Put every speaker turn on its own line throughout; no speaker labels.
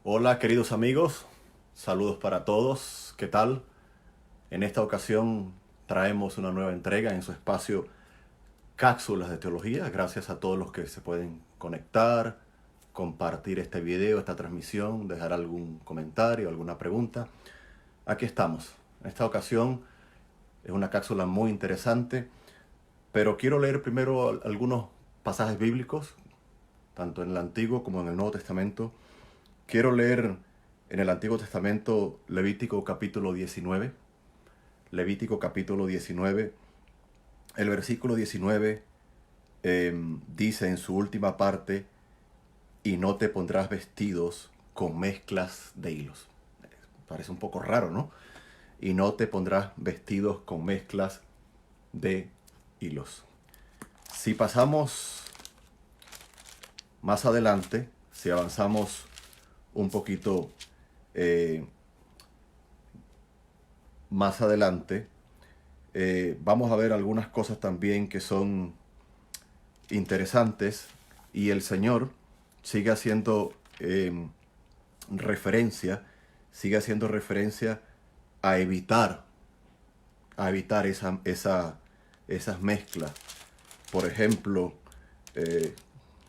Hola queridos amigos, saludos para todos, ¿qué tal? En esta ocasión traemos una nueva entrega en su espacio Cápsulas de Teología. Gracias a todos los que se pueden conectar, compartir este video, esta transmisión, dejar algún comentario, alguna pregunta. Aquí estamos. En esta ocasión es una cápsula muy interesante, pero quiero leer primero algunos pasajes bíblicos, tanto en el Antiguo como en el Nuevo Testamento. Quiero leer en el Antiguo Testamento Levítico capítulo 19. Levítico capítulo 19. El versículo 19 dice en su última parte, y no te pondrás vestidos con mezclas de hilos. Parece un poco raro, ¿no? Y no te pondrás vestidos con mezclas de hilos. Si pasamos más adelante, si avanzamos un poquito más adelante, vamos a ver algunas cosas también que son interesantes, y el Señor sigue haciendo referencia, sigue haciendo referencia a evitar esas mezclas. Por ejemplo,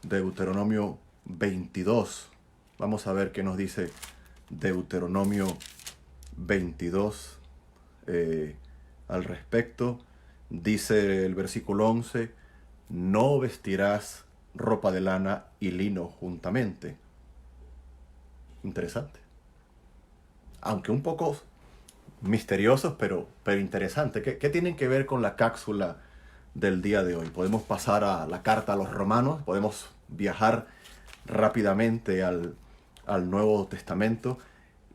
Deuteronomio 22. Vamos a ver qué nos dice Deuteronomio 22 al respecto. Dice el versículo 11, no vestirás ropa de lana y lino juntamente. Interesante. Aunque un poco misteriosos, pero interesante. ¿Qué tienen que ver con la cápsula del día de hoy? Podemos pasar a la carta a los romanos, podemos viajar rápidamente al Nuevo Testamento.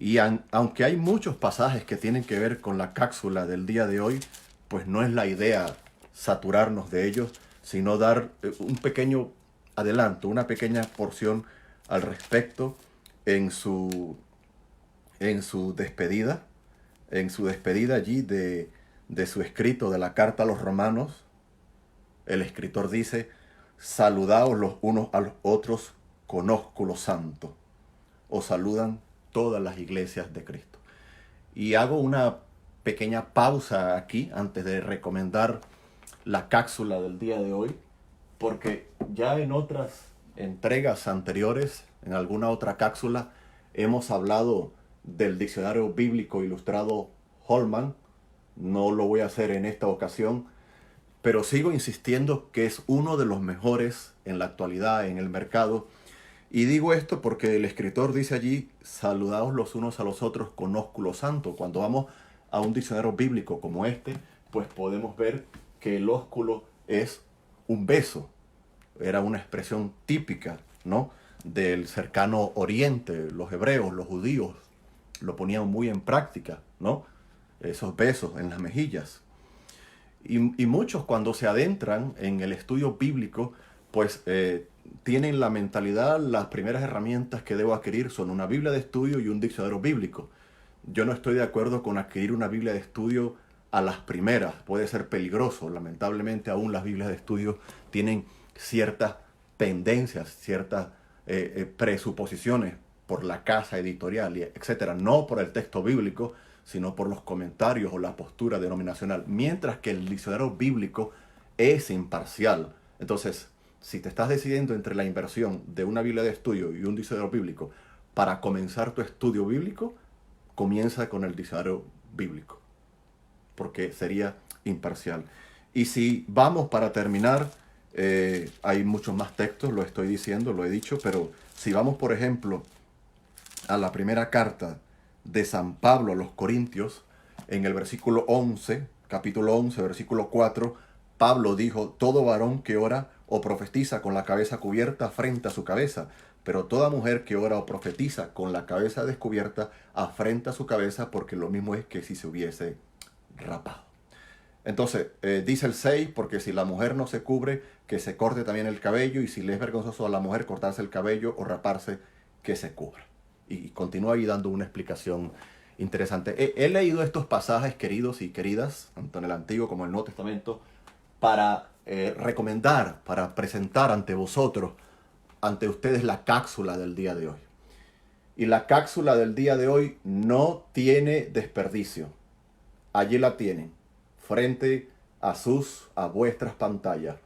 Y aunque hay muchos pasajes que tienen que ver con la cápsula del día de hoy, pues no es la idea saturarnos de ellos, sino dar un pequeño adelanto, una pequeña porción al respecto en su despedida, allí de su escrito de la carta a los romanos. El escritor dice, saludaos los unos a los otros con ósculo santo. Os saludan todas las iglesias de Cristo. Y hago una pequeña pausa aquí antes de recomendar la cápsula del día de hoy, porque ya en otras entregas anteriores, en alguna otra cápsula, hemos hablado del diccionario bíblico ilustrado Holman. No lo voy a hacer en esta ocasión, pero sigo insistiendo que es uno de los mejores en la actualidad en el mercado. Y digo esto porque el escritor dice allí, saludaos los unos a los otros con ósculo santo. Cuando vamos a un diccionario bíblico como este, pues podemos ver que el ósculo es un beso. Era una expresión típica, ¿no?, del cercano oriente. Los hebreos, los judíos, lo ponían muy en práctica, ¿no? Esos besos en las mejillas. Y muchos, cuando se adentran en el estudio bíblico, pues tienen la mentalidad, las primeras herramientas que debo adquirir son una Biblia de estudio y un diccionario bíblico. Yo no estoy de acuerdo con adquirir una Biblia de estudio a las primeras. Puede ser peligroso. Lamentablemente aún las Biblias de estudio tienen ciertas tendencias, ciertas presuposiciones por la casa editorial, etcétera. No por el texto bíblico, sino por los comentarios o la postura denominacional. Mientras que el diccionario bíblico es imparcial. Entonces, si te estás decidiendo entre la inversión de una Biblia de estudio y un diccionario bíblico para comenzar tu estudio bíblico, comienza con el diccionario bíblico, porque sería imparcial. Y si vamos para terminar, hay muchos más textos, lo estoy diciendo, lo he dicho, pero si vamos, por ejemplo, a la primera carta de San Pablo a los Corintios, en el versículo 11, capítulo 11, versículo 4, Pablo dijo, todo varón que ora o profetiza con la cabeza cubierta afrenta su cabeza, pero toda mujer que ora o profetiza con la cabeza descubierta afrenta su cabeza, porque lo mismo es que si se hubiese rapado. Entonces, dice el 6, porque si la mujer no se cubre, que se corte también el cabello, y si le es vergonzoso a la mujer cortarse el cabello o raparse, que se cubra. Y continúa ahí dando una explicación interesante. He leído estos pasajes, queridos y queridas, tanto en el Antiguo como en el Nuevo Testamento, para recomendar, para presentar ante vosotros, ante ustedes, la cápsula del día de hoy. Y la cápsula del día de hoy no tiene desperdicio. Allí la tienen, frente a vuestras pantallas.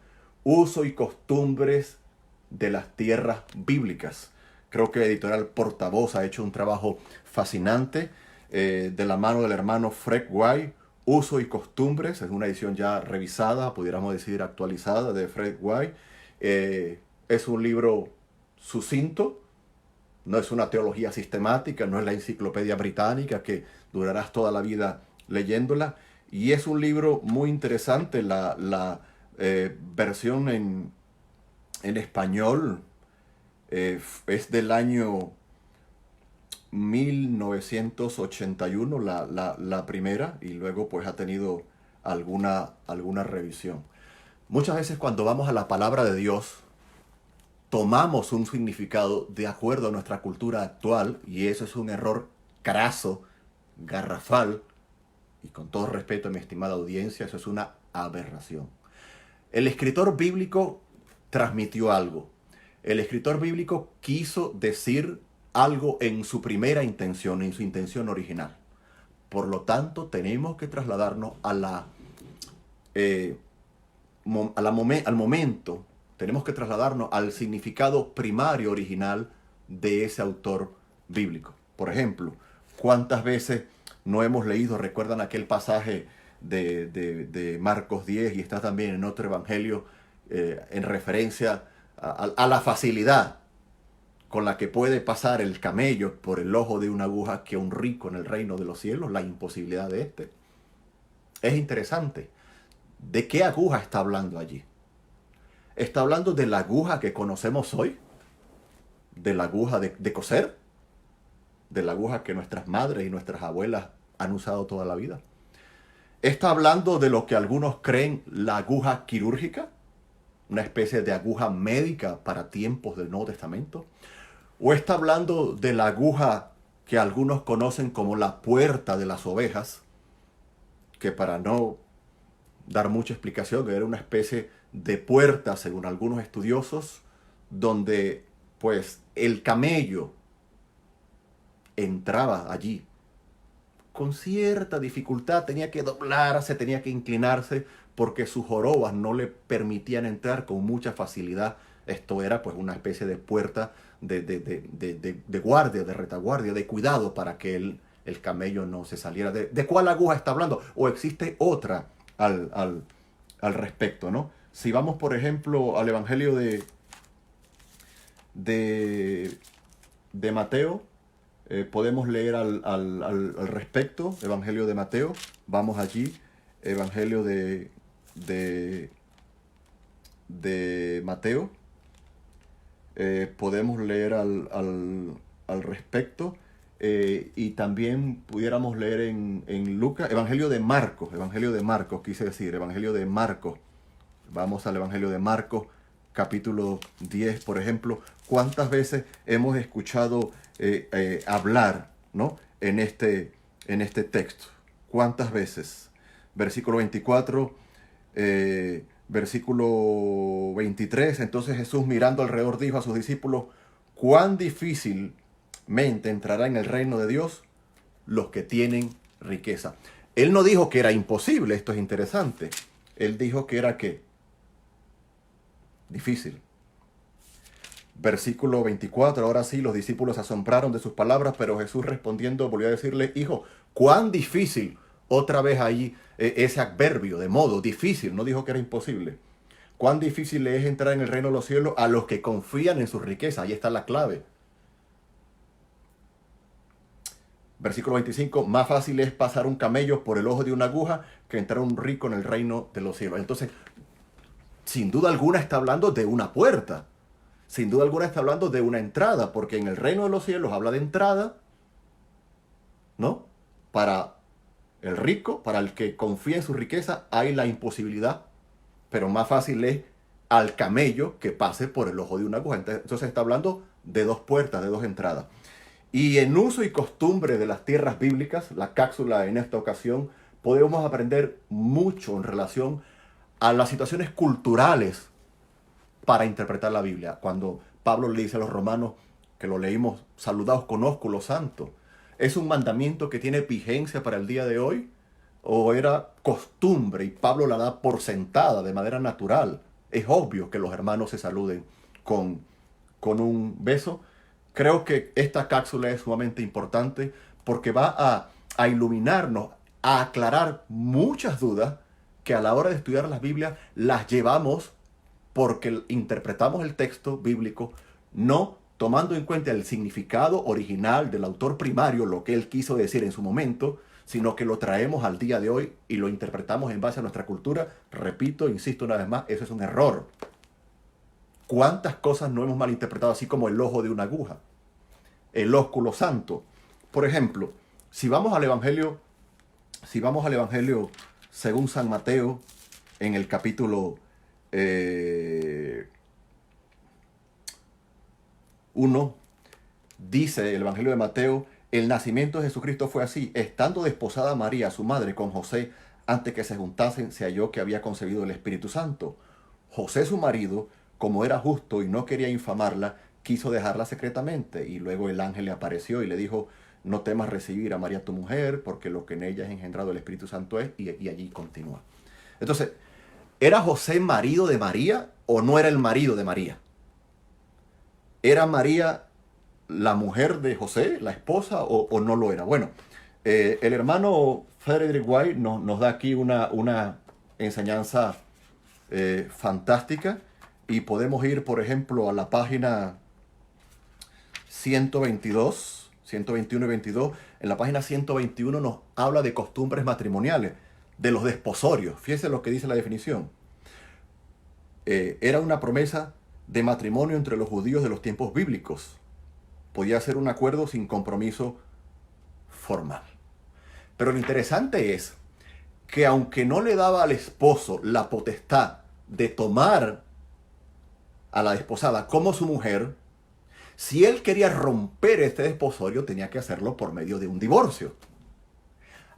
Uso y costumbres de las tierras bíblicas. Creo que Editorial Portavoz ha hecho un trabajo fascinante de la mano del hermano Fred White. Uso y costumbres, es una edición ya revisada, pudiéramos decir actualizada, de Fred White. Es un libro sucinto, no es una teología sistemática, no es la enciclopedia británica que durarás toda la vida leyéndola. Y es un libro muy interesante. La versión en español es del año 1981, la primera, y luego pues ha tenido alguna revisión. Muchas veces cuando vamos a la palabra de Dios, tomamos un significado de acuerdo a nuestra cultura actual, y eso es un error craso, garrafal, y con todo respeto a mi estimada audiencia, eso es una aberración. El escritor bíblico transmitió algo. El escritor bíblico quiso decir algo en su primera intención, en su intención original. Por lo tanto, tenemos que trasladarnos al momento, tenemos que trasladarnos al significado primario original de ese autor bíblico. Por ejemplo, ¿cuántas veces no hemos leído, recuerdan aquel pasaje de Marcos 10 y está también en otro evangelio en referencia a la facilidad con la que puede pasar el camello por el ojo de una aguja que un rico en el reino de los cielos, la imposibilidad de este? Es interesante. ¿De qué aguja está hablando allí? ¿Está hablando de la aguja que conocemos hoy? ¿De la aguja de coser? ¿De la aguja que nuestras madres y nuestras abuelas han usado toda la vida? ¿Está hablando de lo que algunos creen la aguja quirúrgica? Una especie de aguja médica para tiempos del Nuevo Testamento. ¿O está hablando de la aguja que algunos conocen como la puerta de las ovejas? Que para no dar mucha explicación, era una especie de puerta, según algunos estudiosos, donde pues el camello entraba allí con cierta dificultad, tenía que doblarse, tenía que inclinarse, porque sus jorobas no le permitían entrar con mucha facilidad. Esto era pues una especie de puerta de guardia, de retaguardia, de cuidado para que el camello no se saliera. ¿De cuál aguja está hablando? ¿O existe otra al respecto, no? Si vamos, por ejemplo, al Evangelio de Mateo, podemos leer al respecto, Evangelio de Mateo. Vamos allí, Evangelio de Mateo. Podemos leer al respecto. Y también pudiéramos leer en Lucas, Evangelio de Marcos, quise decir, Evangelio de Marcos. Vamos al Evangelio de Marcos, capítulo 10, por ejemplo. ¿Cuántas veces hemos escuchado hablar, ¿no?, en este texto? ¿Cuántas veces? Versículo 24, versículo 23. Entonces Jesús, mirando alrededor, dijo a sus discípulos: cuán difícilmente entrará en el reino de Dios los que tienen riqueza. Él no dijo que era imposible, esto es interesante. Él dijo que era ¿qué? Difícil. Versículo 24, ahora sí, los discípulos se asombraron de sus palabras, pero Jesús respondiendo volvió a decirle: hijo, cuán difícil. Otra vez ahí ese adverbio de modo, difícil, no dijo que era imposible. Cuán difícil es entrar en el reino de los cielos a los que confían en su riqueza. Ahí está la clave. Versículo 25, más fácil es pasar un camello por el ojo de una aguja que entrar un rico en el reino de los cielos. Entonces, sin duda alguna está hablando de una puerta. Sin duda alguna está hablando de una entrada, porque en el reino de los cielos habla de entrada, ¿no? Para el rico, para el que confía en su riqueza, hay la imposibilidad, pero más fácil es al camello que pase por el ojo de una aguja. Entonces está hablando de dos puertas, de dos entradas. Y en uso y costumbre de las tierras bíblicas, la cápsula en esta ocasión, podemos aprender mucho en relación a las situaciones culturales para interpretar la Biblia. Cuando Pablo le dice a los romanos que lo leímos, saludaos con ósculo santo, ¿es un mandamiento que tiene vigencia para el día de hoy? ¿O era costumbre y Pablo la da por sentada de manera natural? Es obvio que los hermanos se saluden con, con un beso. Creo que esta cápsula es sumamente importante porque va a iluminarnos, a aclarar muchas dudas que a la hora de estudiar las Biblias las llevamos porque interpretamos el texto bíblico no tomando en cuenta el significado original del autor primario, lo que él quiso decir en su momento, sino que lo traemos al día de hoy y lo interpretamos en base a nuestra cultura. Repito, insisto una vez más, eso es un error. ¿Cuántas cosas no hemos malinterpretado así como el ojo de una aguja? El ósculo santo. Por ejemplo, si vamos al Evangelio según San Mateo, en el capítulo 1, dice el Evangelio de Mateo: el nacimiento de Jesucristo fue así: estando desposada María, su madre, con José, antes que se juntasen, se halló que había concebido el Espíritu Santo. José, su marido, como era justo y no quería infamarla, quiso dejarla secretamente. Y luego el ángel le apareció y le dijo: no temas recibir a María tu mujer, porque lo que en ella es engendrado el Espíritu Santo es. Y allí continúa. Entonces, ¿era José marido de María o no era el marido de María? ¿Era María la mujer de José, la esposa, o no lo era? Bueno, el hermano Frederick White nos da aquí una enseñanza fantástica, y podemos ir, por ejemplo, a la página 122, 121 y 22. En la página 121 nos habla de costumbres matrimoniales, de los desposorios. Fíjense lo que dice la definición. Era una promesa de matrimonio entre los judíos de los tiempos bíblicos. Podía ser un acuerdo sin compromiso formal. Pero lo interesante es que aunque no le daba al esposo la potestad de tomar a la desposada como su mujer, si él quería romper este desposorio, tenía que hacerlo por medio de un divorcio.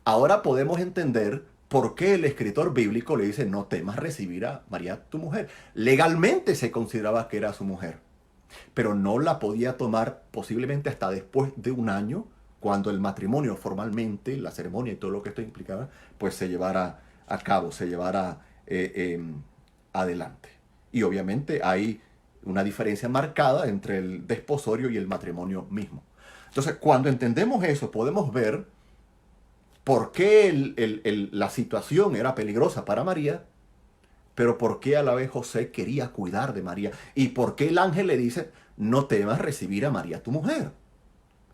Ahora podemos entender por qué el escritor bíblico le dice: no temas recibir a María tu mujer. Legalmente se consideraba que era su mujer, pero no la podía tomar posiblemente hasta después de un año, cuando el matrimonio formalmente, la ceremonia y todo lo que esto implicaba, pues se llevara a cabo, se llevara adelante. Y obviamente hay una diferencia marcada entre el desposorio y el matrimonio mismo. Entonces, cuando entendemos eso, podemos ver por qué la situación era peligrosa para María, pero por qué a la vez José quería cuidar de María, y por qué el ángel le dice: no temas recibir a María tu mujer.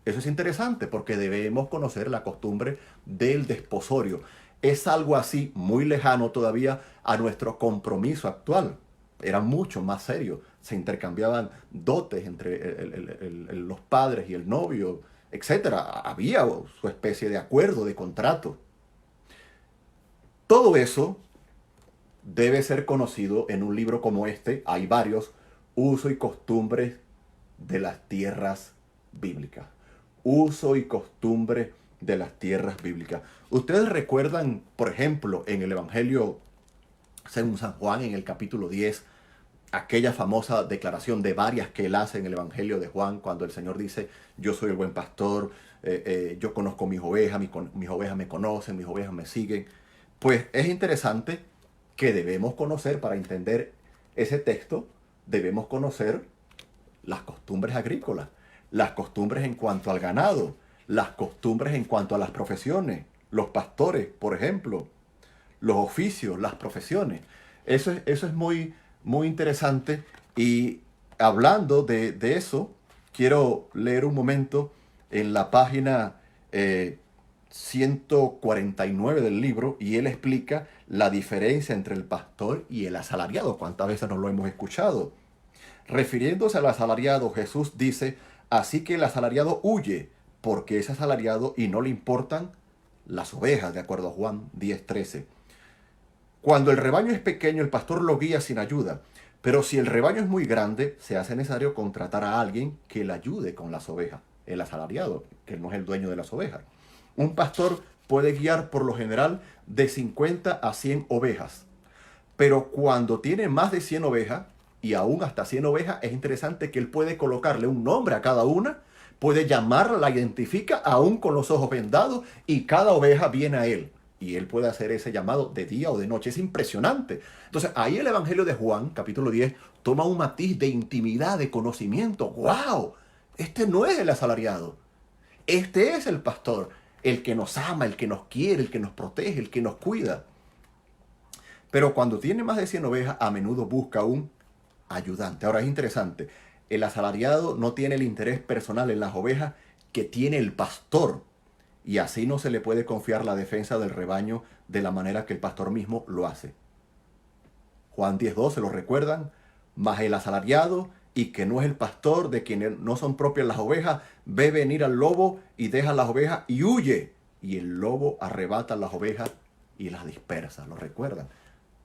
Eso es interesante, porque debemos conocer la costumbre del desposorio. Es algo así muy lejano todavía a nuestro compromiso actual. Era mucho más serio. Se intercambiaban dotes entre los padres y el novio, etc. Había su especie de acuerdo, de contrato. Todo eso debe ser conocido en un libro como este. Hay varios: Uso y costumbres de las tierras bíblicas. Uso y costumbre de las tierras bíblicas. Ustedes recuerdan, por ejemplo, en el Evangelio según San Juan, en el capítulo 10, aquella famosa declaración de varias que él hace en el Evangelio de Juan, cuando el Señor dice: yo soy el buen pastor, yo conozco mis ovejas, mis ovejas me conocen, mis ovejas me siguen. Pues es interesante que debemos conocer, para entender ese texto, debemos conocer las costumbres agrícolas, las costumbres en cuanto al ganado, las costumbres en cuanto a las profesiones, los pastores, por ejemplo, los oficios, las profesiones. Eso es muy, muy interesante. Y hablando de eso, quiero leer un momento en la página 149 del libro, y él explica la diferencia entre el pastor y el asalariado. ¿Cuántas veces nos lo hemos escuchado? Refiriéndose al asalariado, Jesús dice: así que el asalariado huye, porque es asalariado y no le importan las ovejas, de acuerdo a Juan 10:13. Cuando el rebaño es pequeño, el pastor lo guía sin ayuda, pero si el rebaño es muy grande, se hace necesario contratar a alguien que le ayude con las ovejas, el asalariado, que no es el dueño de las ovejas. Un pastor puede guiar por lo general de 50 a 100 ovejas, pero cuando tiene más de 100 ovejas, y aún hasta 100 ovejas, es interesante que él puede colocarle un nombre a cada una, puede llamarla, la identifica aún con los ojos vendados y cada oveja viene a él. Y él puede hacer ese llamado de día o de noche. Es impresionante. Entonces ahí el Evangelio de Juan, capítulo 10, toma un matiz de intimidad, de conocimiento. ¡Wow! Este no es el asalariado. Este es el pastor, el que nos ama, el que nos quiere, el que nos protege, el que nos cuida. Pero cuando tiene más de 100 ovejas, a menudo busca un ayudante. Ahora es interesante, el asalariado no tiene el interés personal en las ovejas que tiene el pastor. Y así no se le puede confiar la defensa del rebaño de la manera que el pastor mismo lo hace. Juan 10:2, ¿se lo recuerdan? Mas el asalariado, y que no es el pastor, de quien no son propias las ovejas, ve venir al lobo y deja las ovejas y huye. Y el lobo arrebata las ovejas y las dispersa. ¿Lo recuerdan?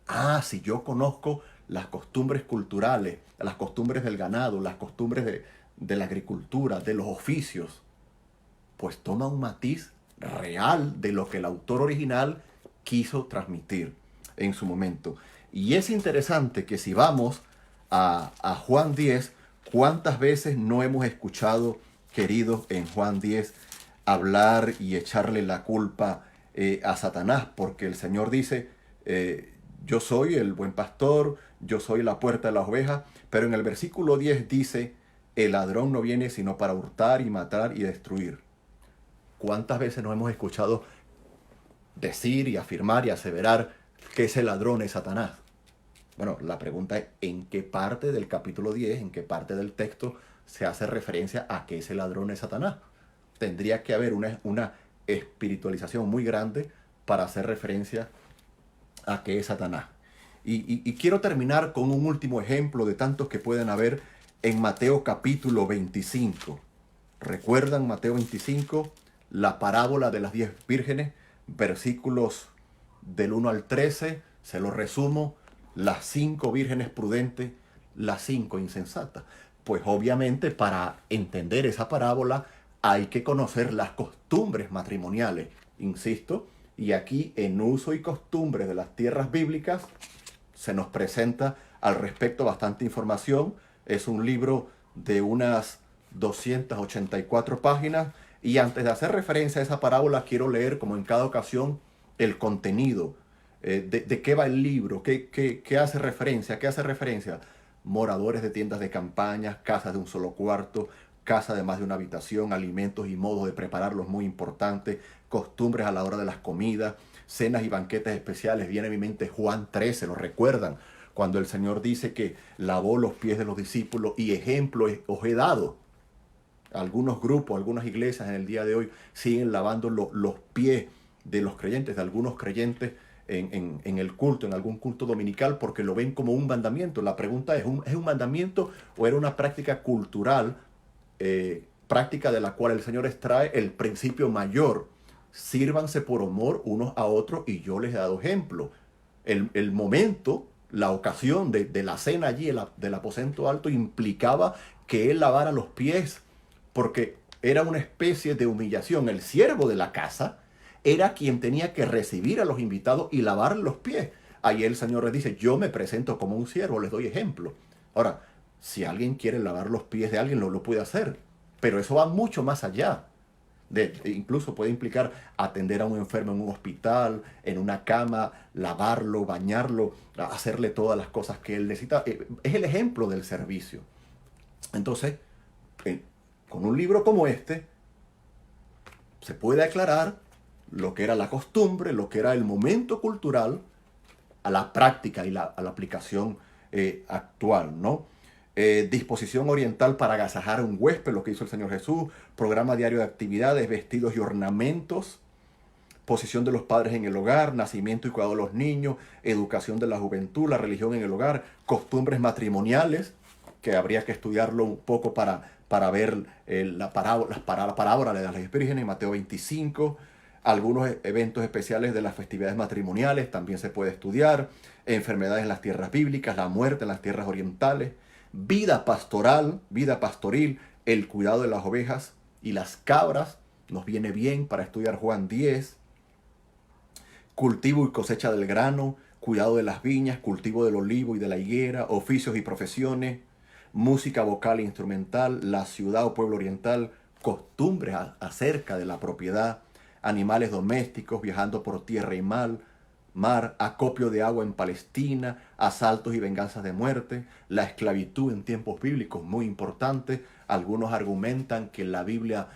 Ah, si yo conozco las costumbres culturales, las costumbres del ganado, las costumbres de la agricultura, de los oficios, pues toma un matiz real de lo que el autor original quiso transmitir en su momento. Y es interesante que si vamos a Juan 10, ¿cuántas veces no hemos escuchado, queridos, en Juan 10, hablar y echarle la culpa a Satanás? Porque el Señor dice, yo soy el buen pastor, yo soy la puerta de las ovejas, pero en el versículo 10 dice, el ladrón no viene sino para hurtar y matar y destruir. ¿Cuántas veces nos hemos escuchado decir y afirmar y aseverar que ese ladrón es Satanás? Bueno, la pregunta es, ¿en qué parte del capítulo 10, en qué parte del texto se hace referencia a que ese ladrón es Satanás? Tendría que haber una espiritualización muy grande para hacer referencia a que es Satanás. Y quiero terminar con un último ejemplo de tantos que pueden haber en Mateo capítulo 25. ¿Recuerdan Mateo 25? La parábola de las 10 vírgenes, versículos del 1 al 13, se lo resumo, las 5 vírgenes prudentes, las 5 insensatas. Pues obviamente para entender esa parábola hay que conocer las costumbres matrimoniales, insisto, y aquí en uso y costumbres de las tierras bíblicas se nos presenta al respecto bastante información. Es un libro de unas 284 páginas. Y antes de hacer referencia a esa parábola, quiero leer, como en cada ocasión, el contenido. De qué va el libro, qué hace referencia, ¿a qué hace referencia? Moradores de tiendas de campaña, casas de un solo cuarto, casa de más de una habitación, alimentos y modos de prepararlos muy importantes, costumbres a la hora de las comidas, cenas y banquetes especiales. Viene a mi mente Juan 13, ¿lo recuerdan? Cuando el Señor dice que lavó los pies de los discípulos y ejemplo os he dado. Algunos grupos, algunas iglesias en el día de hoy siguen lavando los pies de los creyentes, de algunos creyentes en el culto, en algún culto dominical, porque lo ven como un mandamiento. La pregunta ¿es un mandamiento o era una práctica cultural, práctica de la cual el Señor extrae el principio mayor? Sírvanse por amor unos a otros y yo les he dado ejemplo. El momento, la ocasión de la cena allí, del aposento alto, implicaba que él lavara los pies, porque era una especie de humillación. El siervo de la casa era quien tenía que recibir a los invitados y lavar los pies. Ahí el Señor les dice, yo me presento como un siervo, les doy ejemplo. Ahora, si alguien quiere lavar los pies de alguien, lo puede hacer. Pero eso va mucho más allá. Incluso puede implicar atender a un enfermo en un hospital, en una cama, lavarlo, bañarlo, hacerle todas las cosas que él necesita. Es el ejemplo del servicio. Entonces, con un libro como este, se puede aclarar lo que era la costumbre, lo que era el momento cultural, a la práctica y a la aplicación actual, ¿no? Disposición oriental para agasajar a un huésped, lo que hizo el Señor Jesús, programa diario de actividades, vestidos y ornamentos, posición de los padres en el hogar, nacimiento y cuidado de los niños, educación de la juventud, la religión en el hogar, costumbres matrimoniales, que habría que estudiarlo un poco para ver la parábola de las 10 vírgenes, Mateo 25, algunos eventos especiales de las festividades matrimoniales, también se puede estudiar, enfermedades en las tierras bíblicas, la muerte en las tierras orientales, vida pastoral, vida pastoril, el cuidado de las ovejas y las cabras, nos viene bien para estudiar Juan 10, cultivo y cosecha del grano, cuidado de las viñas, cultivo del olivo y de la higuera, oficios y profesiones, música vocal e instrumental, la ciudad o pueblo oriental, costumbres acerca de la propiedad, animales domésticos viajando por tierra y mar, acopio de agua en Palestina, asaltos y venganzas de muerte, la esclavitud en tiempos bíblicos, muy importante. Algunos argumentan que la Biblia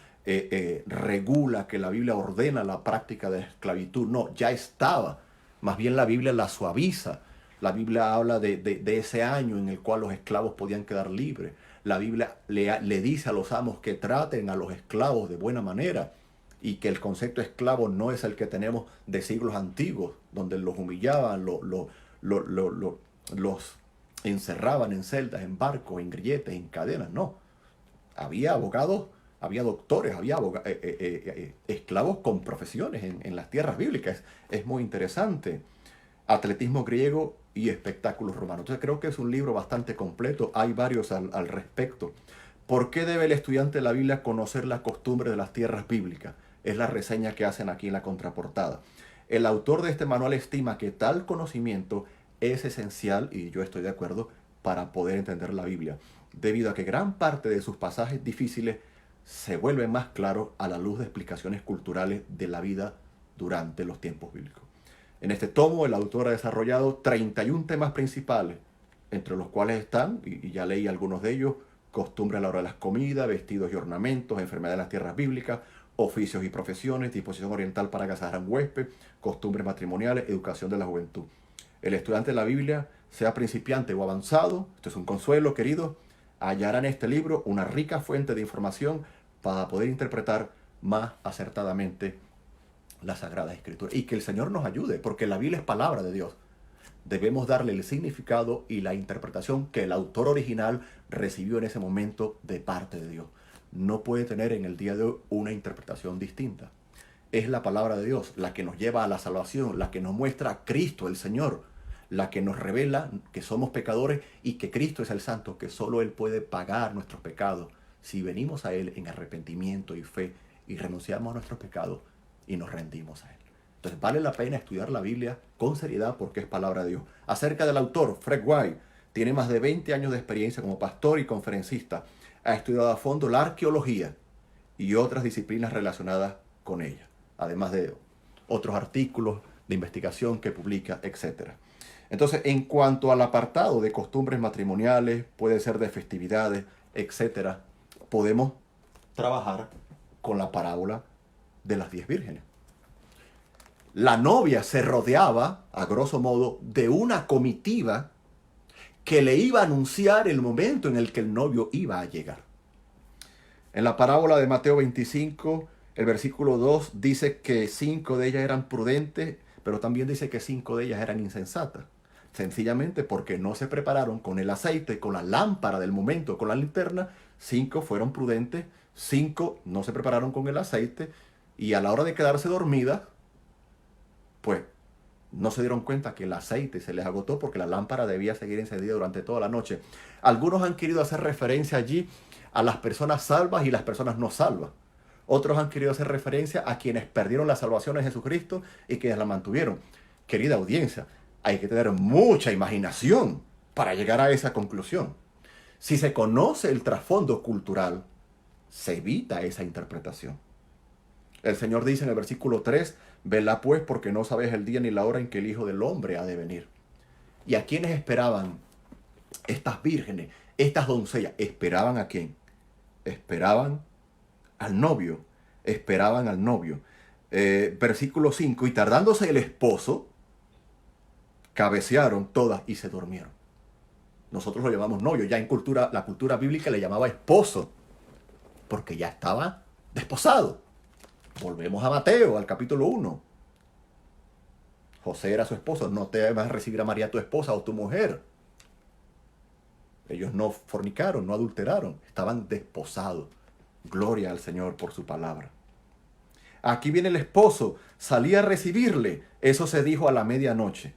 regula, que la Biblia ordena la práctica de la esclavitud. No, ya estaba. Más bien la Biblia la suaviza. La Biblia habla de ese año en el cual los esclavos podían quedar libres. La Biblia le dice a los amos que traten a los esclavos de buena manera y que el concepto esclavo no es el que tenemos de siglos antiguos, donde los humillaban, los encerraban en celdas, en barcos, en grilletes, en cadenas. No, había abogados, había doctores, había esclavos con profesiones en las tierras bíblicas. Es muy interesante. Atletismo griego y espectáculos romanos. Entonces creo que es un libro bastante completo. Hay varios al respecto. ¿Por qué debe el estudiante de la Biblia conocer las costumbres de las tierras bíblicas? Es la reseña que hacen aquí en la contraportada. El autor de este manual estima que tal conocimiento es esencial, y yo estoy de acuerdo, para poder entender la Biblia, debido a que gran parte de sus pasajes difíciles se vuelven más claros a la luz de explicaciones culturales de la vida durante los tiempos bíblicos. En este tomo, el autor ha desarrollado 31 temas principales, entre los cuales están, y ya leí algunos de ellos, costumbre a la hora de las comidas, vestidos y ornamentos, enfermedad en las tierras bíblicas, oficios y profesiones, disposición oriental para agasajar a un huésped, costumbres matrimoniales, educación de la juventud. El estudiante de la Biblia, sea principiante o avanzado, esto es un consuelo, querido, hallará en este libro una rica fuente de información para poder interpretar más acertadamente la Sagrada Escritura. Y que el Señor nos ayude, porque la Biblia es palabra de Dios. Debemos darle el significado y la interpretación que el autor original recibió en ese momento de parte de Dios. No puede tener en el día de hoy una interpretación distinta. Es la palabra de Dios la que nos lleva a la salvación, la que nos muestra a Cristo el Señor, la que nos revela que somos pecadores y que Cristo es el Santo, que solo Él puede pagar nuestros pecados si venimos a Él en arrepentimiento y fe y renunciamos a nuestros pecados y nos rendimos a Él. Entonces vale la pena estudiar la Biblia con seriedad porque es palabra de Dios. Acerca del autor, Fred White, tiene más de 20 años de experiencia como pastor y conferencista. Ha estudiado a fondo la arqueología y otras disciplinas relacionadas con ella, además de otros artículos de investigación que publica, etc. Entonces, en cuanto al apartado de costumbres matrimoniales, puede ser de festividades, etc., podemos trabajar con la parábola de las 10 vírgenes. La novia se rodeaba, a grosso modo, de una comitiva que le iba a anunciar el momento en el que el novio iba a llegar. En la parábola de Mateo 25, el versículo 2 dice que 5 de ellas eran prudentes, pero también dice que 5 de ellas eran insensatas. Sencillamente porque no se prepararon con el aceite, con la lámpara del momento, con la linterna. 5 fueron prudentes, 5 no se prepararon con el aceite y a la hora de quedarse dormidas, pues no se dieron cuenta que el aceite se les agotó porque la lámpara debía seguir encendida durante toda la noche. Algunos han querido hacer referencia allí a las personas salvas y las personas no salvas. Otros han querido hacer referencia a quienes perdieron la salvación en Jesucristo y quienes la mantuvieron. Querida audiencia, hay que tener mucha imaginación para llegar a esa conclusión. Si se conoce el trasfondo cultural, se evita esa interpretación. El Señor dice en el versículo 3, velad pues porque no sabéis el día ni la hora en que el Hijo del Hombre ha de venir. ¿Y a quiénes esperaban estas vírgenes, estas doncellas? ¿Esperaban a quién? Esperaban al novio. Esperaban al novio. Versículo 5, y tardándose el esposo, cabecearon todas y se durmieron. Nosotros lo llamamos novio. Ya en la cultura bíblica le llamaba esposo, porque ya estaba desposado. Volvemos a Mateo, al capítulo 1. José era su esposo. No te vas a recibir a María tu esposa o tu mujer. Ellos no fornicaron, no adulteraron. Estaban desposados. Gloria al Señor por su palabra. Aquí viene el esposo. Salía a recibirle. Eso se dijo a la medianoche.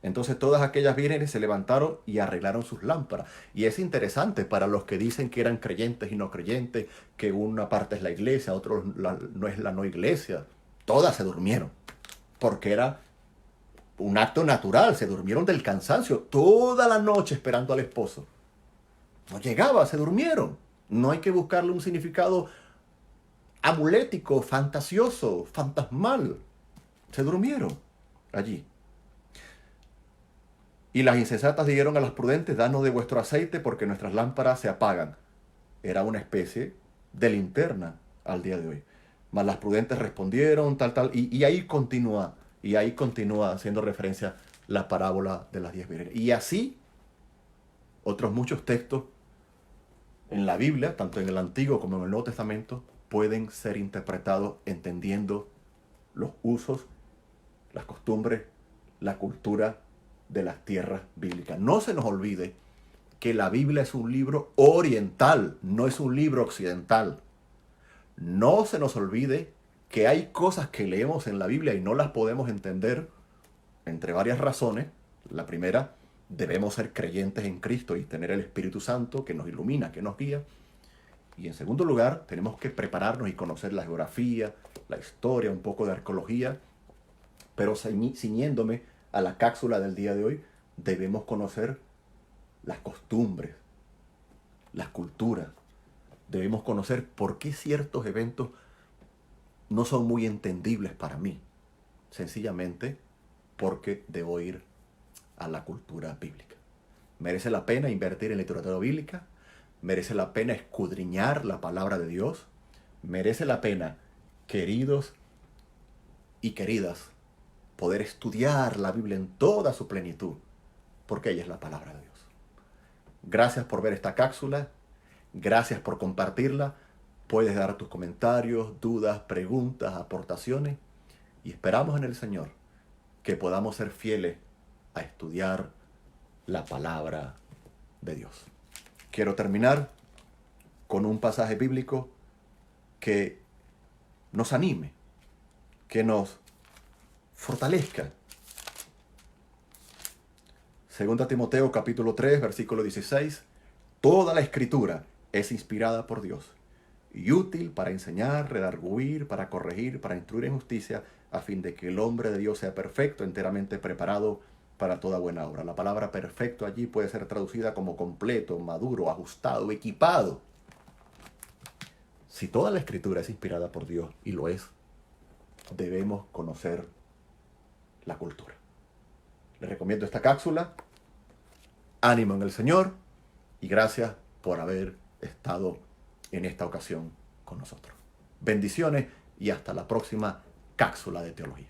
Entonces todas aquellas vírgenes se levantaron y arreglaron sus lámparas. Y es interesante para los que dicen que eran creyentes y no creyentes, que una parte es la iglesia, otra no es la no iglesia. Todas se durmieron, porque era un acto natural, se durmieron del cansancio toda la noche esperando al esposo. No llegaba, se durmieron. No hay que buscarle un significado amulético, fantasioso, fantasmal. Se durmieron allí. Y las insensatas dijeron a las prudentes, danos de vuestro aceite porque nuestras lámparas se apagan. Era una especie de linterna al día de hoy. Mas las prudentes respondieron, tal, y ahí continúa haciendo referencia la parábola de las 10 vírgenes. Y así, otros muchos textos en la Biblia, tanto en el Antiguo como en el Nuevo Testamento, pueden ser interpretados entendiendo los usos, las costumbres, la cultura de las tierras bíblicas. No se nos olvide que la Biblia es un libro oriental, no es un libro occidental. No se nos olvide que hay cosas que leemos en la Biblia y no las podemos entender entre varias razones. La primera, debemos ser creyentes en Cristo y tener el Espíritu Santo que nos ilumina, que nos guía. Y en segundo lugar, tenemos que prepararnos y conocer la geografía, la historia, un poco de arqueología. Pero ciñéndome a la cápsula del día de hoy, debemos conocer las costumbres, las culturas. Debemos conocer por qué ciertos eventos no son muy entendibles para mí. Sencillamente porque debo ir a la cultura bíblica. Merece la pena invertir en literatura bíblica. Merece la pena escudriñar la palabra de Dios. Merece la pena, queridos y queridas, poder estudiar la Biblia en toda su plenitud, porque ella es la palabra de Dios. Gracias por ver esta cápsula. Gracias por compartirla. Puedes dar tus comentarios, dudas, preguntas, aportaciones. Y esperamos en el Señor que podamos ser fieles a estudiar la palabra de Dios. Quiero terminar con un pasaje bíblico que nos anime, que nos fortalezca. 2 Timoteo capítulo 3, versículo 16. Toda la escritura es inspirada por Dios y útil para enseñar, redarguir, para corregir, para instruir en justicia, a fin de que el hombre de Dios sea perfecto, enteramente preparado para toda buena obra. La palabra perfecto allí puede ser traducida como completo, maduro, ajustado, equipado. Si toda la escritura es inspirada por Dios, y lo es, debemos conocer la cultura. Les recomiendo esta cápsula. Ánimo en el Señor y gracias por haber estado en esta ocasión con nosotros. Bendiciones y hasta la próxima cápsula de teología.